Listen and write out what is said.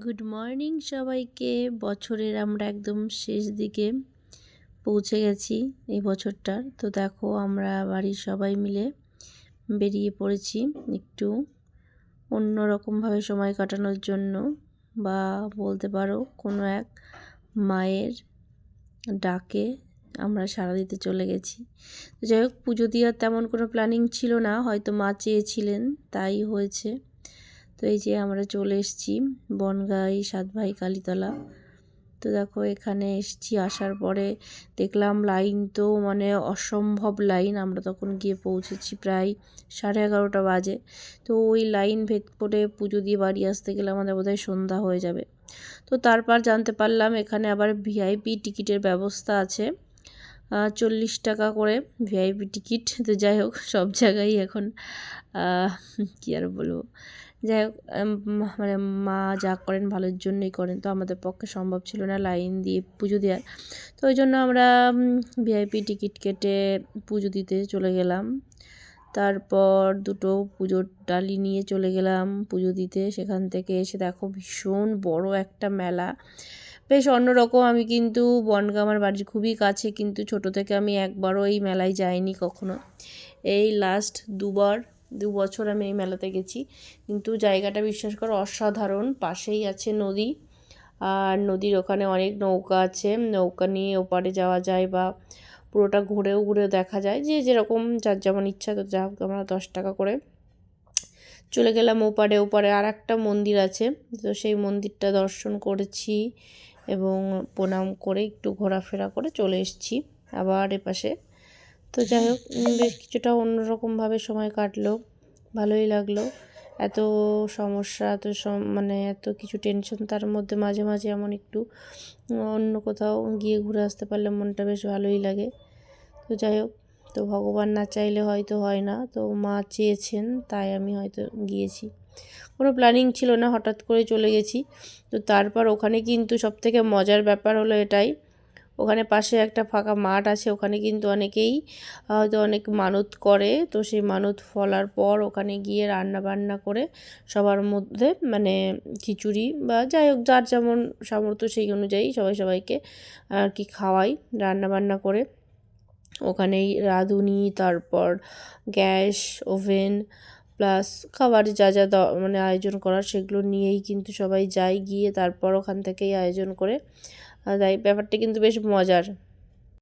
Good morning সবাইকে। বছরের আমরা একদম শেষ দিকে পৌঁছে গেছি এই বছরটার। তো দেখো আমরা বাড়ির সবাই মিলে বেরিয়ে পড়েছি একটু অন্যরকমভাবে সময় কাটানোর জন্য, বা বলতে পারো কোনো এক মায়ের ডাকে আমরা সাড়া দিতে চলে গেছি। তো যাই হোক, পুজো দেওয়ার তেমন কোনো প্ল্যানিং ছিল না, হয়তো মা চেয়েছিলেন তাই হয়েছে। তো এই যে আমরা চলে এসেছি বনগাই সাতভাই কালীতলা। তো দেখো এখানে এসেছি, আসার পরে দেখলাম লাইন তো মানে অসম্ভব লাইন। আমরা তখন গিয়ে পৌঁছেছি প্রায় 11:30 বাজে। তো ওই লাইন ভেদ করে পুজো দিয়ে বাড়ি আসতে গেলে আমাদের বোধহয় সন্ধ্যা হয়ে যাবে। তো তারপর জানতে পারলাম এখানে আবার ভিআইপি টিকিটের ব্যবস্থা আছে, 40 টাকা করে ভিআইপি টিকিট। তো যাই হোক, সব জায়গায় এখন কী আর বলবো, যাই হোক মানে মা যা করেন ভালোর জন্যই করেন। তো আমাদের পক্ষে সম্ভব ছিল না লাইন দিয়ে পুজো দেওয়ার, তো ওই জন্য আমরা ভিআইপি টিকিট কেটে পুজো দিতে চলে গেলাম। তারপর দুটো পুজোর ডালি নিয়ে চলে গেলাম পুজো দিতে। সেখান থেকে এসে দেখো ভীষণ বড় একটা মেলা, বেশ অন্যরকম। আমি কিন্তু বনগাঁ আমার বাড়ির খুবই কাছে, কিন্তু ছোট থেকে আমি একবারও এই মেলায় যাইনি কখনো। এই লাস্ট 2 বছর আমি এই মেলাতে গেছি, কিন্তু জায়গাটা বিশ্বাস করো অসাধারণ। পাশেই আছে নদী, আর নদীর ওখানে অনেক নৌকা আছে, নৌকা নিয়ে ওপারে যাওয়া যায় বা পুরোটা ঘুরেও দেখা যায়, যে যেরকম যার যেমন ইচ্ছা। তো যা হোক, আমরা 10 টাকা করে চলে গেলাম ওপারে। ওপারে আর একটা মন্দির আছে, তো সেই মন্দিরটা দর্শন করেছি এবং প্রণাম করে একটু ঘোরাফেরা করে চলে এসেছি আবার এপাশে। তো যাই হোক, বেশ কিছুটা অন্যরকমভাবে সময় কাটলো, ভালোই লাগলো। এত সমস্যা, মানে এত কিছু টেনশন, তার মধ্যে মাঝে মাঝে এমন একটু অন্য কোথাও গিয়ে ঘুরে আসতে পারলে মনটা বেশ ভালোই লাগে। তো যাই হোক, তো ভগবান না চাইলে হয়তো হয় না, তো মা চেয়েছেন তাই আমি হয়তো গিয়েছি। কোনো প্ল্যানিং ছিল না, হঠাৎ করে চলে গেছি। তো তারপর ওখানে কিন্তু সবথেকে মজার ব্যাপার হলো এটাই, ওখানে পাশে একটা ফাঁকা মাঠ আছে, ওখানে কিন্তু অনেকেই হয়তো অনেক মানত করে। তো সেই মানত ফলার পর ওখানে গিয়ে রান্না বান্না করে সবার মধ্যে মানে খিচুড়ি বা যাই হোক যার যেমন সামর্থ্য সেই অনুযায়ী সবাইকে আর কি খাওয়াই রান্না বান্না করে। ওখানেই রাঁধুনি, তারপর গ্যাস, ওভেন প্লাস খাবার যা মানে আয়োজন করার সেগুলো নিয়েই কিন্তু সবাই যায়, গিয়ে তারপর ওখান থেকেই আয়োজন করে। তাই ব্যাপারটা কিন্তু বেশ মজার।